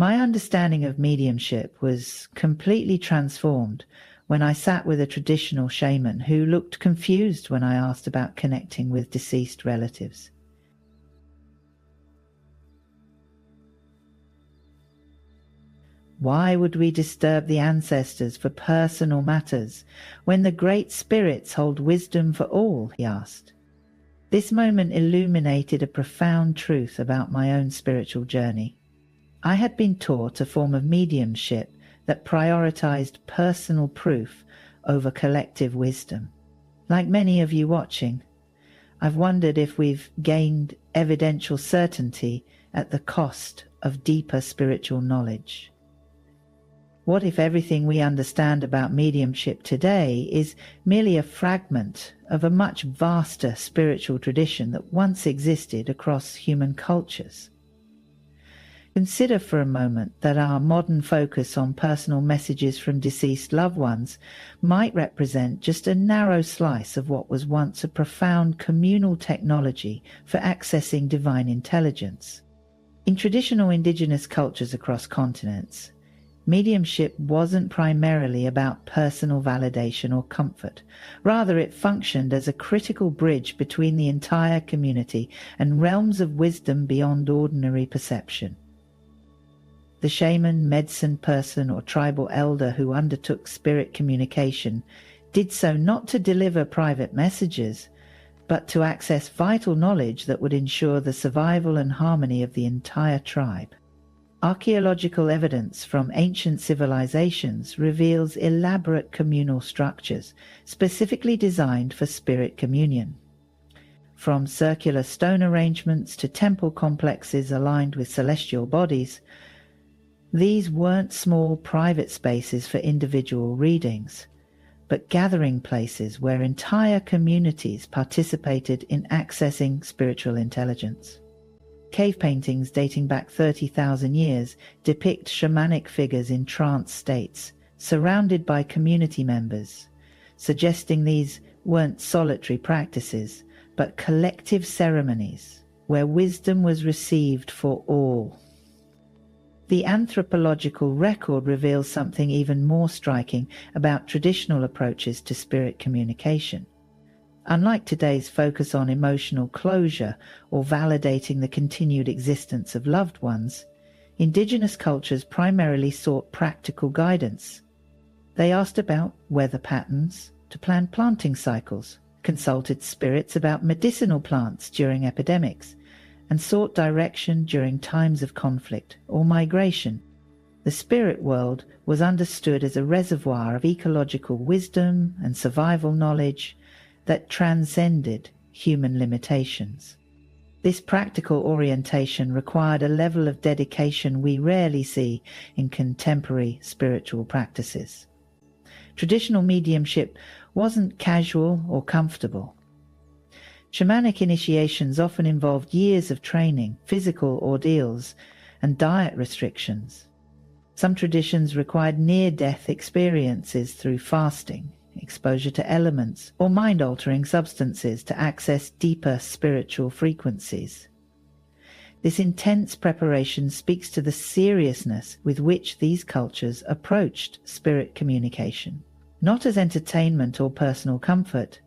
My understanding of mediumship was completely transformed when I sat with a traditional shaman who looked confused when I asked about connecting with deceased relatives. Why would we disturb the ancestors for personal matters when the great spirits hold wisdom for all? He asked. This moment illuminated a profound truth about my own spiritual journey. I had been taught a form of mediumship that prioritized personal proof over collective wisdom. Like many of you watching, I've wondered if we've gained evidential certainty at the cost of deeper spiritual knowledge. What if everything we understand about mediumship today is merely a fragment of a much vaster spiritual tradition that once existed across human cultures? Consider for a moment that our modern focus on personal messages from deceased loved ones might represent just a narrow slice of what was once a profound communal technology for accessing divine intelligence. In traditional indigenous cultures across continents, mediumship wasn't primarily about personal validation or comfort. Rather, it functioned as a critical bridge between the entire community and realms of wisdom beyond ordinary perception. The shaman, medicine person, or tribal elder who undertook spirit communication did so not to deliver private messages, but to access vital knowledge that would ensure the survival and harmony of the entire tribe. Archaeological evidence from ancient civilizations reveals elaborate communal structures specifically designed for spirit communion. From circular stone arrangements to temple complexes aligned with celestial bodies, these weren't small private spaces for individual readings, but gathering places where entire communities participated in accessing spiritual intelligence. Cave paintings dating back 30,000 years depict shamanic figures in trance states, surrounded by community members, suggesting these weren't solitary practices, but collective ceremonies where wisdom was received for all. The anthropological record reveals something even more striking about traditional approaches to spirit communication. Unlike today's focus on emotional closure or validating the continued existence of loved ones, indigenous cultures primarily sought practical guidance. They asked about weather patterns to plan planting cycles, consulted spirits about medicinal plants during epidemics, and sought direction during times of conflict or migration. The spirit world was understood as a reservoir of ecological wisdom and survival knowledge that transcended human limitations. This practical orientation required a level of dedication we rarely see in contemporary spiritual practices. Traditional mediumship wasn't casual or comfortable. Shamanic initiations often involved years of training, physical ordeals, and diet restrictions. Some traditions required near-death experiences through fasting, exposure to elements, or mind-altering substances to access deeper spiritual frequencies. This intense preparation speaks to the seriousness with which these cultures approached spirit communication, not as entertainment or personal comfort,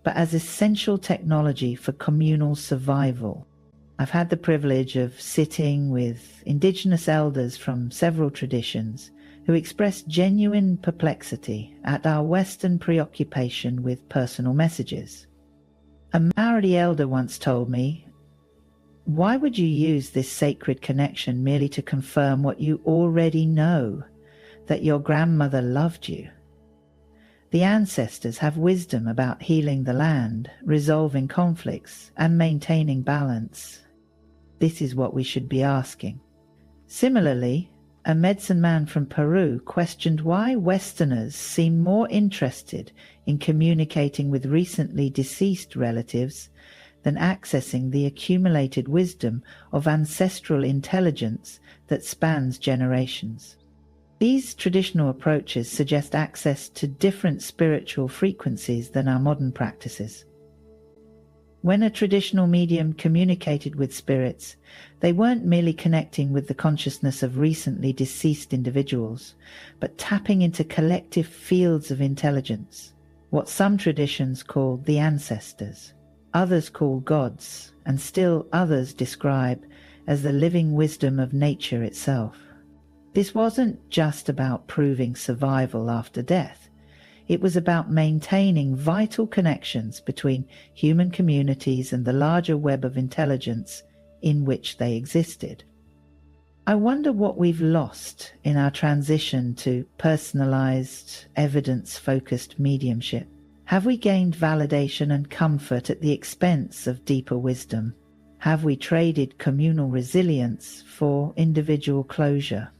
but as essential technology for communal survival. I've had the privilege of sitting with indigenous elders from several traditions who expressed genuine perplexity at our Western preoccupation with personal messages. A Maori elder once told me, "Why would you use this sacred connection merely to confirm what you already know, that your grandmother loved you? The ancestors have wisdom about healing the land, resolving conflicts, and maintaining balance. This is what we should be asking." Similarly, a medicine man from Peru questioned why Westerners seem more interested in communicating with recently deceased relatives than accessing the accumulated wisdom of ancestral intelligence that spans generations. These traditional approaches suggest access to different spiritual frequencies than our modern practices. When a traditional medium communicated with spirits, they weren't merely connecting with the consciousness of recently deceased individuals, but tapping into collective fields of intelligence, what some traditions call the ancestors, others call gods, and still others describe as the living wisdom of nature itself. This wasn't just about proving survival after death. It was about maintaining vital connections between human communities and the larger web of intelligence in which they existed. I wonder what we've lost in our transition to personalized, evidence-focused mediumship. Have we gained validation and comfort at the expense of deeper wisdom? Have we traded communal resilience for individual closure?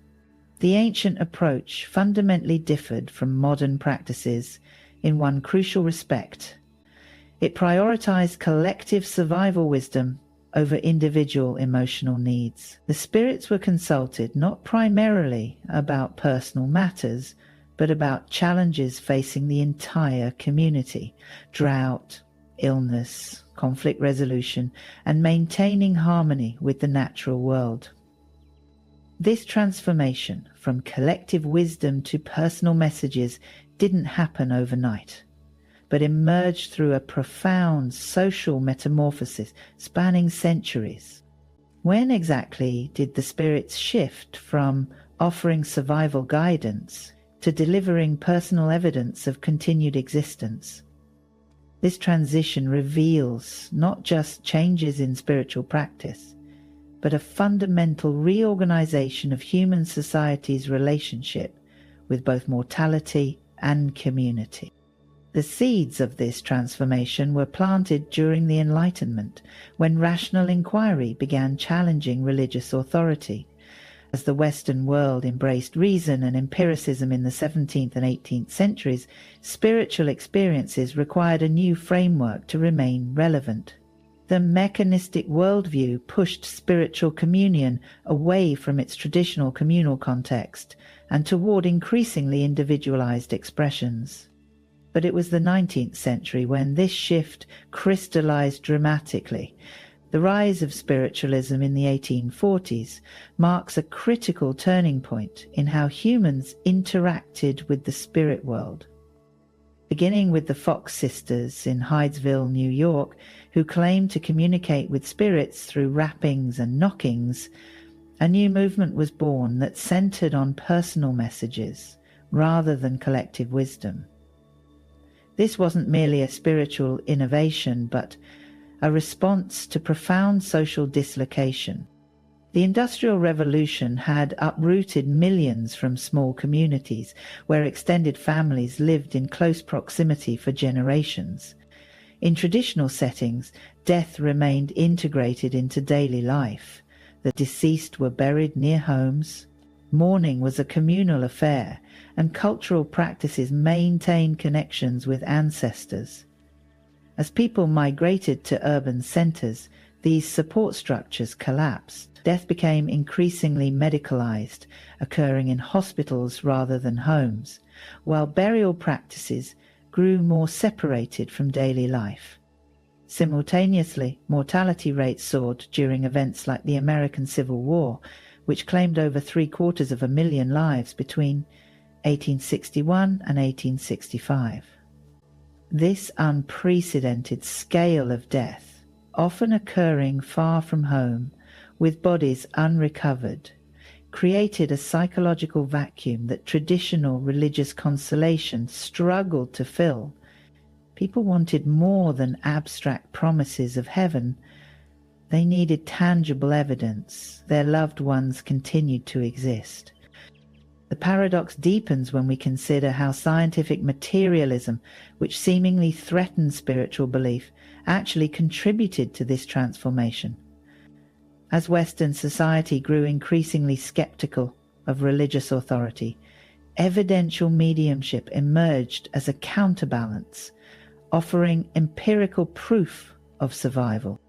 The ancient approach fundamentally differed from modern practices in one crucial respect. It prioritized collective survival wisdom over individual emotional needs. The spirits were consulted not primarily about personal matters, but about challenges facing the entire community: drought, illness, conflict resolution, and maintaining harmony with the natural world. This transformation from collective wisdom to personal messages didn't happen overnight, but emerged through a profound social metamorphosis spanning centuries. When exactly did the spirits shift from offering survival guidance to delivering personal evidence of continued existence? This transition reveals not just changes in spiritual practice, but a fundamental reorganization of human society's relationship with both mortality and community. The seeds of this transformation were planted during the Enlightenment, when rational inquiry began challenging religious authority. As the Western world embraced reason and empiricism in the 17th and 18th centuries, spiritual experiences required a new framework to remain relevant. The mechanistic worldview pushed spiritual communion away from its traditional communal context and toward increasingly individualized expressions. But it was the 19th century when this shift crystallized dramatically. The rise of spiritualism in the 1840s marks a critical turning point in how humans interacted with the spirit world. Beginning with the Fox sisters in Hydesville, New York, who claimed to communicate with spirits through rappings and knockings, a new movement was born that centered on personal messages rather than collective wisdom. This wasn't merely a spiritual innovation, but a response to profound social dislocation. The Industrial Revolution had uprooted millions from small communities where extended families lived in close proximity for generations. In traditional settings, death remained integrated into daily life. The deceased were buried near homes. Mourning was a communal affair, and cultural practices maintained connections with ancestors. As people migrated to urban centers, these support structures collapsed. Death became increasingly medicalized, occurring in hospitals rather than homes, while burial practices grew more separated from daily life. Simultaneously, mortality rates soared during events like the American Civil War, which claimed over 750,000 lives between 1861 and 1865. This unprecedented scale of death, often occurring far from home, with bodies unrecovered, created a psychological vacuum that traditional religious consolation struggled to fill. People wanted more than abstract promises of heaven. They needed tangible evidence their loved ones continued to exist. The paradox deepens when we consider how scientific materialism, which seemingly threatened spiritual belief, actually contributed to this transformation. As Western society grew increasingly skeptical of religious authority, evidential mediumship emerged as a counterbalance, offering empirical proof of survival.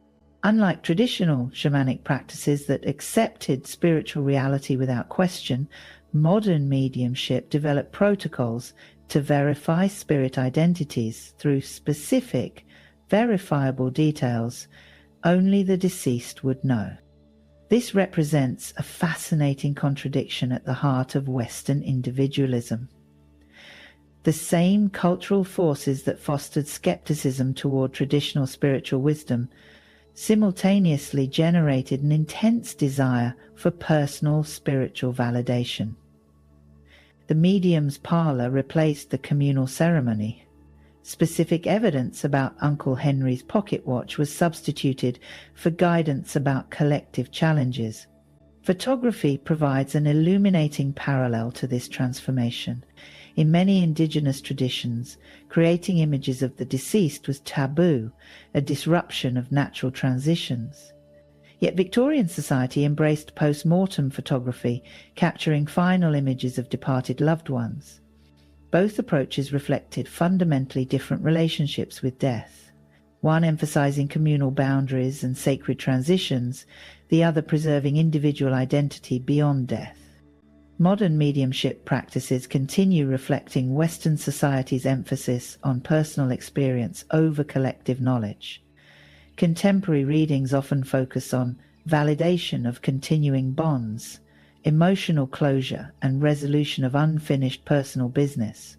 Unlike traditional shamanic practices that accepted spiritual reality without question, modern mediumship developed protocols to verify spirit identities through specific, verifiable details only the deceased would know. This represents a fascinating contradiction at the heart of Western individualism. The same cultural forces that fostered skepticism toward traditional spiritual wisdom simultaneously generated an intense desire for personal spiritual validation. The medium's parlor replaced the communal ceremony. Specific evidence about Uncle Henry's pocket watch was substituted for guidance about collective challenges. Photography provides an illuminating parallel to this transformation. In many indigenous traditions, creating images of the deceased was taboo, a disruption of natural transitions. Yet Victorian society embraced post-mortem photography, capturing final images of departed loved ones. Both approaches reflected fundamentally different relationships with death, one emphasizing communal boundaries and sacred transitions, the other preserving individual identity beyond death. Modern mediumship practices continue reflecting Western society's emphasis on personal experience over collective knowledge. Contemporary readings often focus on validation of continuing bonds, emotional closure, and resolution of unfinished personal business.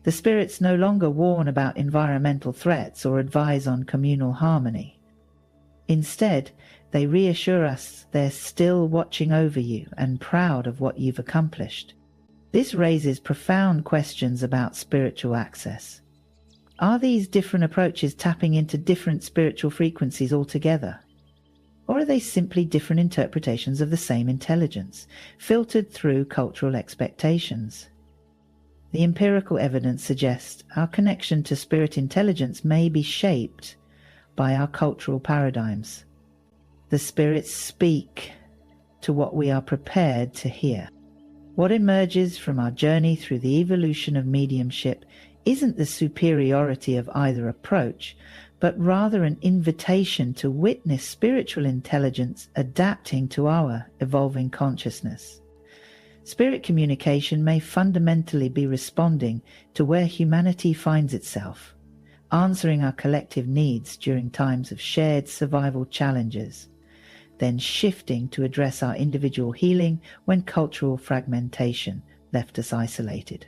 The spirits no longer warn about environmental threats or advise on communal harmony. Instead, they reassure us they're still watching over you and proud of what you've accomplished. This raises profound questions about spiritual access. Are these different approaches tapping into different spiritual frequencies altogether? Or are they simply different interpretations of the same intelligence, filtered through cultural expectations? The empirical evidence suggests our connection to spirit intelligence may be shaped by our cultural paradigms. The spirits speak to what we are prepared to hear. What emerges from our journey through the evolution of mediumship isn't the superiority of either approach, but rather an invitation to witness spiritual intelligence adapting to our evolving consciousness. Spirit communication may fundamentally be responding to where humanity finds itself, answering our collective needs during times of shared survival challenges, then shifting to address our individual healing when cultural fragmentation left us isolated.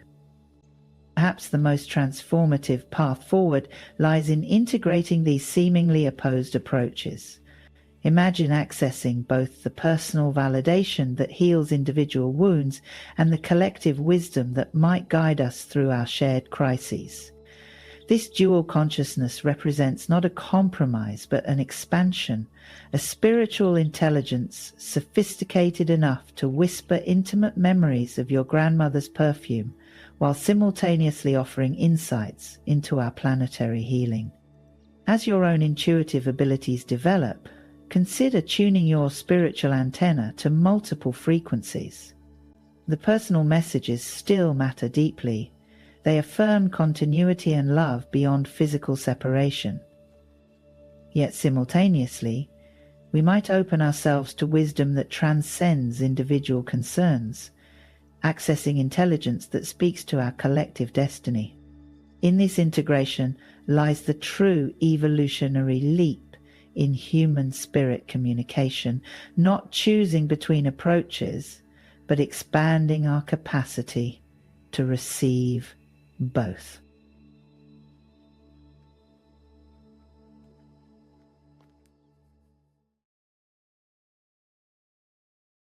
Perhaps the most transformative path forward lies in integrating these seemingly opposed approaches. Imagine accessing both the personal validation that heals individual wounds and the collective wisdom that might guide us through our shared crises. This dual consciousness represents not a compromise but an expansion, a spiritual intelligence sophisticated enough to whisper intimate memories of your grandmother's perfume while simultaneously offering insights into our planetary healing. As your own intuitive abilities develop, consider tuning your spiritual antenna to multiple frequencies. The personal messages still matter deeply. They affirm continuity and love beyond physical separation. Yet simultaneously, we might open ourselves to wisdom that transcends individual concerns, accessing intelligence that speaks to our collective destiny. In this integration lies the true evolutionary leap in human spirit communication, not choosing between approaches, but expanding our capacity to receive both.